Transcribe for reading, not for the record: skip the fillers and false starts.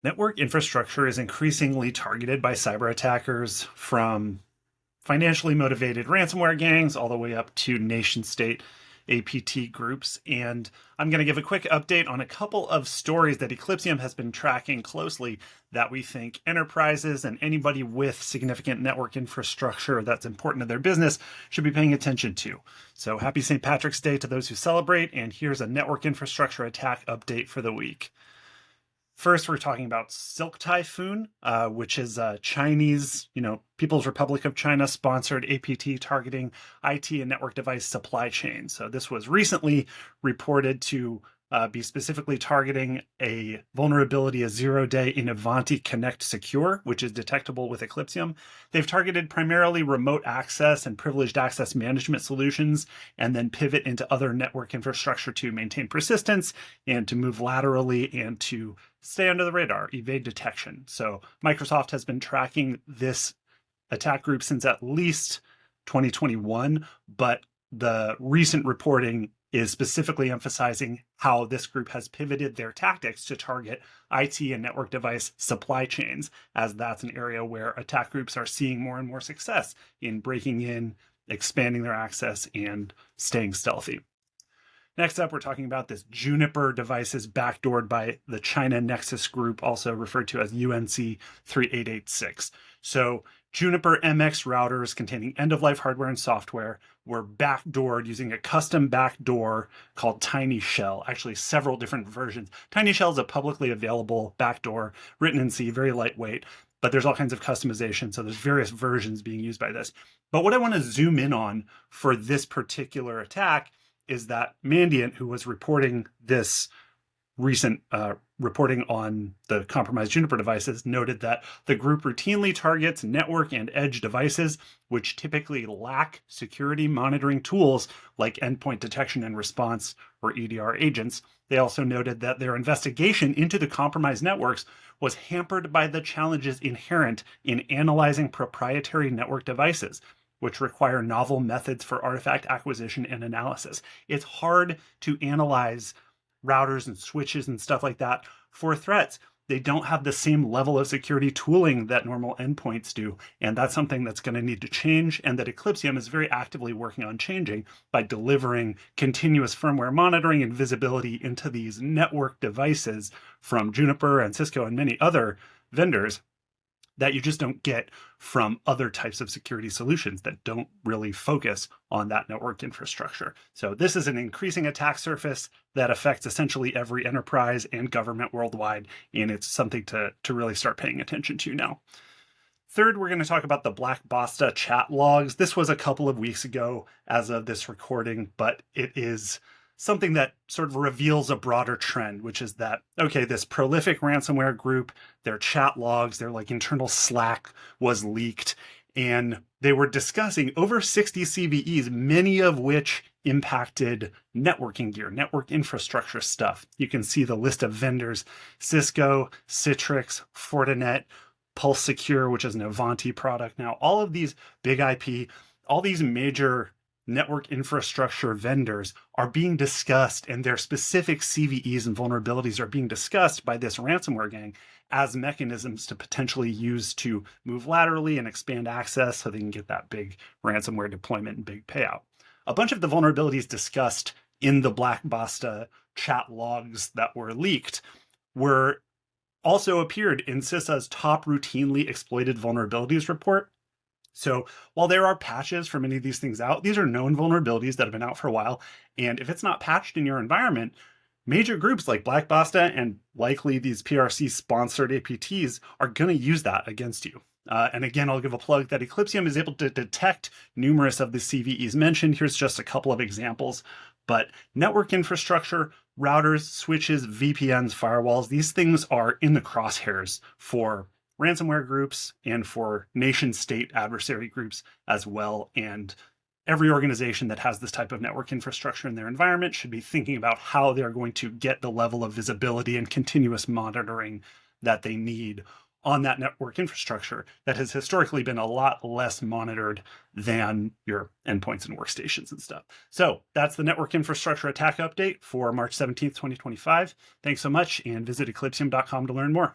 Network infrastructure is increasingly targeted by cyber attackers, from financially motivated ransomware gangs all the way up to nation state APT groups. And I'm going to give a quick update on a couple of stories that Eclipsium has been tracking closely that we think enterprises and anybody with significant network infrastructure that's important to their business should be paying attention to. So happy St. Patrick's Day to those who celebrate, and here's a network infrastructure attack update for the week. First, we're talking about Silk Typhoon, which is a Chinese, People's Republic of China sponsored APT targeting IT and network device supply chain. So this was recently reported to be specifically targeting a vulnerability, a 0-day in Ivanti Connect Secure, which is detectable with Eclipsium. They've targeted primarily remote access and privileged access management solutions, and then pivot into other network infrastructure to maintain persistence and to move laterally and to stay under the radar, evade detection. So Microsoft has been tracking this attack group since at least 2021, but the recent reporting is specifically emphasizing how this group has pivoted their tactics to target IT and network device supply chains, as that's an area where attack groups are seeing more and more success in breaking in, expanding their access, and staying stealthy. Next up, we're talking about this Juniper devices backdoored by the China Nexus group, also referred to as UNC 3886. So Juniper MX routers containing end-of-life hardware and software were backdoored using a custom backdoor called Tiny Shell. Actually, several different versions. Tiny Shell is a publicly available backdoor written in C, very lightweight, but there's all kinds of customization. So there's various versions being used by this. But what I want to zoom in on for this particular attack is that Mandiant, who was reporting this recent reporting on the compromised Juniper devices, noted that the group routinely targets network and edge devices, which typically lack security monitoring tools like endpoint detection and response, or EDR agents. They also noted that their investigation into the compromised networks was hampered by the challenges inherent in analyzing proprietary network devices, which require novel methods for artifact acquisition and analysis. It's hard to analyze routers and switches and stuff like that for threats. They don't have the same level of security tooling that normal endpoints do, and that's something that's going to need to change, and that Eclipsium is very actively working on changing by delivering continuous firmware monitoring and visibility into these network devices from Juniper and Cisco and many other vendors that you just don't get from other types of security solutions that don't really focus on that network infrastructure. So this is an increasing attack surface that affects essentially every enterprise and government worldwide, and it's something to really start paying attention to now. Third, we're going to talk about the Black Basta chat logs. This was a couple of weeks ago as of this recording, but it is something that sort of reveals a broader trend, which is that, okay, this prolific ransomware group, their chat logs, their like internal Slack was leaked, and they were discussing over 60 CVEs, many of which impacted networking gear, network infrastructure stuff. You can see the list of vendors: Cisco, Citrix, Fortinet, Pulse Secure, which is an Ivanti product. Now, all of these big IP, all these major network infrastructure vendors are being discussed, and their specific CVEs and vulnerabilities are being discussed by this ransomware gang as mechanisms to potentially use to move laterally and expand access so they can get that big ransomware deployment and big payout. A bunch of the vulnerabilities discussed in the Black Basta chat logs that were leaked were also appeared in CISA's top routinely exploited vulnerabilities report. So while there are patches for many of these things out, these are known vulnerabilities that have been out for a while. And if it's not patched in your environment, major groups like Black Basta and likely these PRC-sponsored APTs are going to use that against you. And again, I'll give a plug that Eclipsium is able to detect numerous of the CVEs mentioned. Here's just a couple of examples. But network infrastructure, routers, switches, VPNs, firewalls, these things are in the crosshairs for ransomware groups and for nation state adversary groups as well. And every organization that has this type of network infrastructure in their environment should be thinking about how they're going to get the level of visibility and continuous monitoring that they need on that network infrastructure that has historically been a lot less monitored than your endpoints and workstations and stuff. So that's the network infrastructure attack update for March 17th, 2025. Thanks so much, and visit eclipsium.com to learn more.